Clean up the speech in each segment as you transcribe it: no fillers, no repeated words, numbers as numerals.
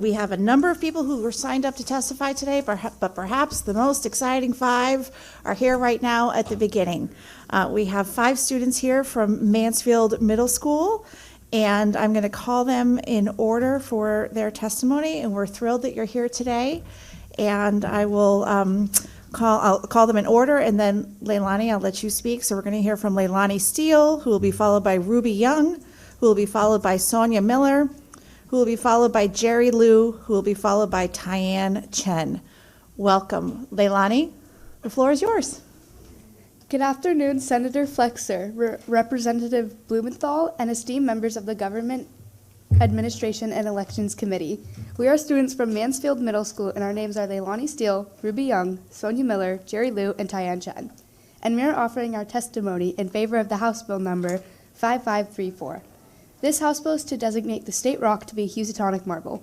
We have a number of people who were signed up to testify today, but perhaps the most exciting 5 are here right now at the beginning. We have 5 students here from Mansfield Middle School, and I'm going to call them in order for their testimony, and we're thrilled that you're here today. And I will I'll call them in order, and then Leilani, I'll let you speak. So we're going to hear from Leilani Steele, who will be followed by Ruby Young, who will be followed by Sonia Miller, who will be followed by Jerry Liu, who will be followed by Tyann Chen. Welcome. Leilani, the floor is yours. Good afternoon, Senator Flexer, Representative Blumenthal, and esteemed members of the Government Administration and Elections Committee. We are students from Mansfield Middle School, and our names are Leilani Steele, Ruby Young, Sonia Miller, Jerry Liu, and Tyann Chen. And we are offering our testimony in favor of the House Bill number 5534. This House Bill is to designate the state rock to be Housatonic marble.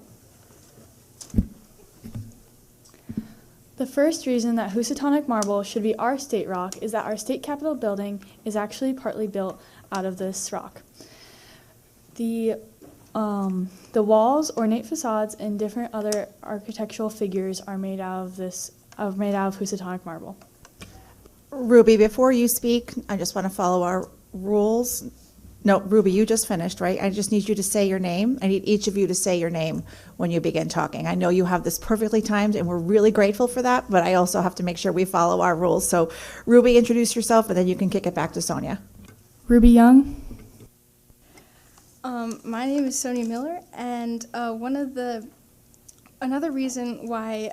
The first reason that Housatonic marble should be our state rock is that our state capitol building is actually partly built out of this rock. The walls, ornate facades, and different other architectural figures are made out of Housatonic marble. Ruby, before you speak, I just want to follow our rules. No, Ruby, you just finished, right? I just need you to say your name. I need each of you to say your name when you begin talking. I know you have this perfectly timed, and we're really grateful for that, but I also have to make sure we follow our rules. So, Ruby, introduce yourself, and then you can kick it back to Sonia. Ruby Young. My name is Sonia Miller, and another reason why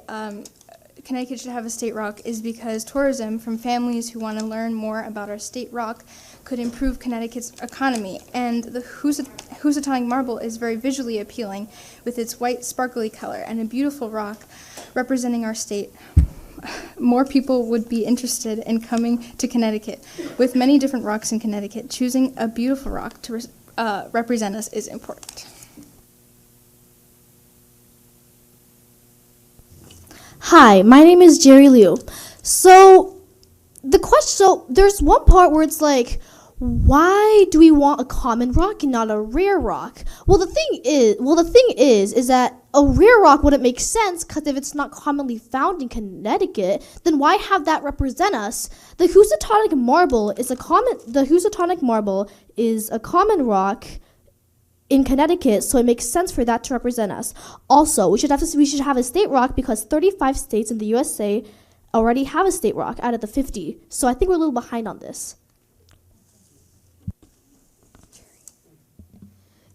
Connecticut should have a state rock is because tourism from families who want to learn more about our state rock could improve Connecticut's economy. And the Housatonic marble is very visually appealing with its white sparkly color and a beautiful rock representing our state. More people would be interested in coming to Connecticut. With many different rocks in Connecticut, choosing a beautiful rock to represent us is important. Hi, my name is Jerry Liu. So there's one part where it's like, why do we want a common rock and not a rare rock? Well, the thing is that a rare rock wouldn't make sense, because if it's not commonly found in Connecticut, then why have that represent us? The Housatonic marble is a common rock in Connecticut, so it makes sense for that to represent us. Also, we should have a state rock because 35 states in the USA already have a state rock out of the 50. So I think we're a little behind on this.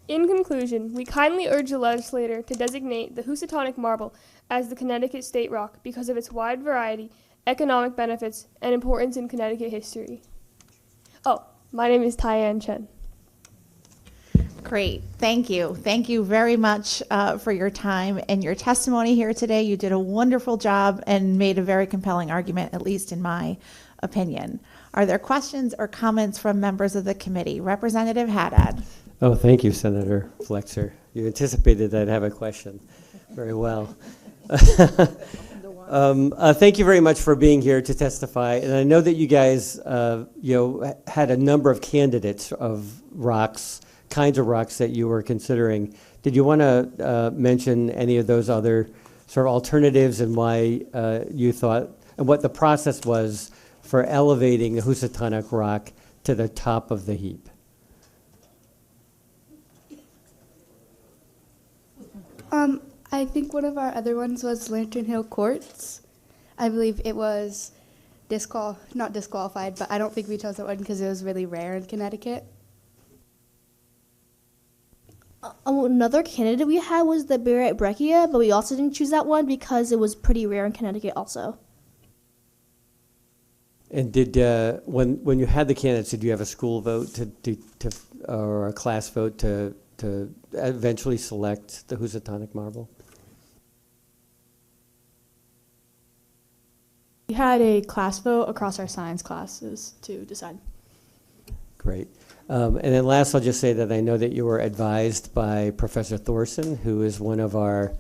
In conclusion, we kindly urge the legislator to designate the Housatonic marble as the Connecticut state rock because of its wide variety, economic benefits, and importance in Connecticut history. Oh, my name is Tyann Chen. Great. Thank you. Thank you very much for your time and your testimony here today. You did a wonderful job and made a very compelling argument, at least in my opinion. Are there questions or comments from members of the committee? Representative Haddad. Oh, thank you, Senator Flexer. You anticipated I'd have a question. Very well. Thank you very much for being here to testify. And I know that you guys had a number of candidates of rocks, kinds of rocks that you were considering. Did you want to mention any of those other sort of alternatives and why you thought, and what the process was for elevating the Housatonic rock to the top of the heap? I think one of our other ones was Lantern Hill Quartz. I believe it was not disqualified, but I don't think we chose that one because it was really rare in Connecticut. Another candidate we had was the Barrett Breccia, but we also didn't choose that one because it was pretty rare in Connecticut also. And did when you had the candidates, did you have a school vote or a class vote to eventually select the Housatonic marble? We had a class vote across our science classes to decide. Great. And then last, I'll just say that I know that you were advised by Professor Thorson, who is one of our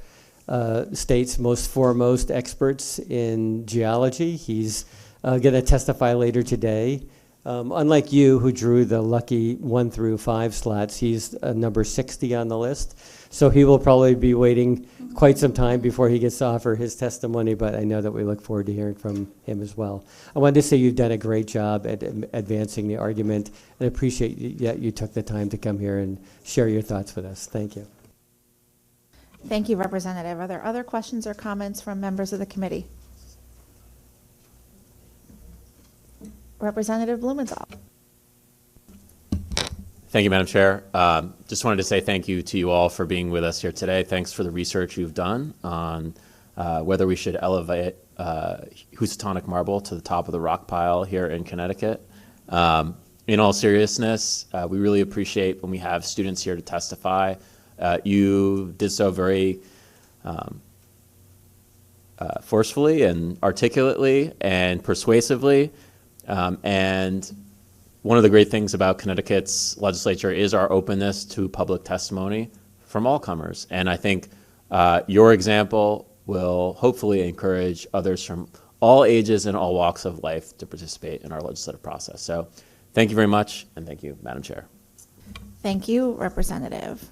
state's most foremost experts in geology. He's going to testify later today. Unlike you, who drew the lucky 1 through 5 slots, he's number 60 on the list. So he will probably be waiting quite some time before he gets to offer his testimony, but I know that we look forward to hearing from him as well. I wanted to say you've done a great job at advancing the argument, and appreciate that you took the time to come here and share your thoughts with us. Thank you. Thank you, Representative. Are there other questions or comments from members of the committee? Representative Blumenthal. Thank you, Madam Chair. Just wanted to say thank you to you all for being with us here today. Thanks for the research you've done on whether we should elevate Housatonic marble to the top of the rock pile here in Connecticut. In all seriousness, we really appreciate when we have students here to testify. You did so very forcefully and articulately and persuasively. And one of the great things about Connecticut's legislature is our openness to public testimony from all comers. And I think your example will hopefully encourage others from all ages and all walks of life to participate in our legislative process. So thank you very much, and thank you, Madam Chair. Thank you, Representative.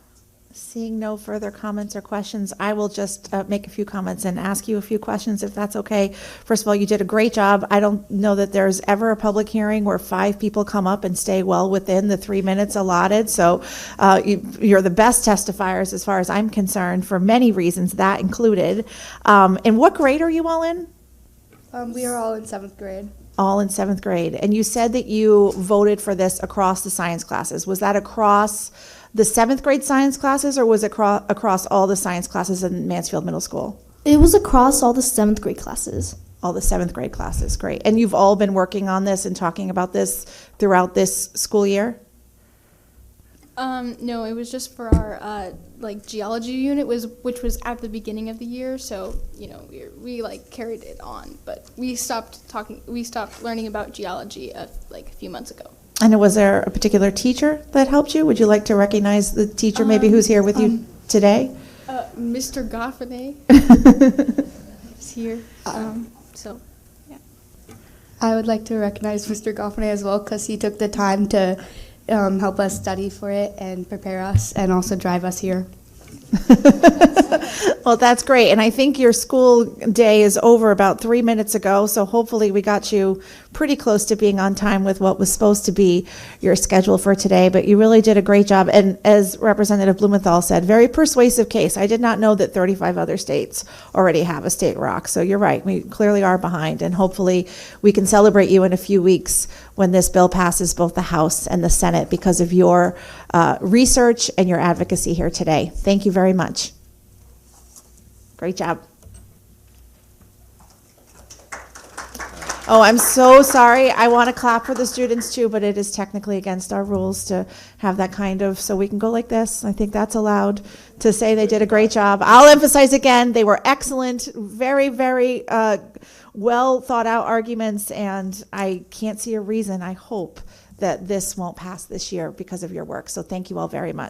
Seeing no further comments or questions, I will just make a few comments and ask you a few questions, if that's okay. First of all, you did a great job. I don't know that there's ever a public hearing where 5 people come up and stay well within the 3 minutes allotted. So you're the best testifiers as far as I'm concerned for many reasons, that included. And what grade are you all in? We are all in 7th grade. All in 7th grade. And you said that you voted for this across the science classes. Was that across the 7th grade science classes, or was it across all the science classes in Mansfield Middle School? It was across all the 7th grade classes. All the 7th grade classes, great. And you've all been working on this and talking about this throughout this school year? No, it was just for our geology unit, which was at the beginning of the year. So we carried it on, but we stopped learning about geology a few months ago. And was there a particular teacher that helped you? Would you like to recognize the teacher maybe who's here with you today? Mr. Goffernay is here. So, yeah. I would like to recognize Mr. Goffernay as well, because he took the time to help us study for it and prepare us and also drive us here. Well, that's great. And I think your school day is over about 3 minutes ago, so hopefully we got you pretty close to being on time with what was supposed to be your schedule for today. But you really did a great job. And as Representative Blumenthal said, very persuasive case. I did not know that 35 other states already have a state rock. So you're right. We clearly are behind. And hopefully we can celebrate you in a few weeks when this bill passes both the House and the Senate because of your research and your advocacy here today. Thank you very much. Great job. Oh, I'm so sorry. I want to clap for the students too, but it is technically against our rules to have that kind of, so we can go like this. I think that's allowed to say they did a great job. I'll emphasize again, they were excellent, very, very well thought out arguments, and I can't see a reason, I hope, that this won't pass this year because of your work. So thank you all very much.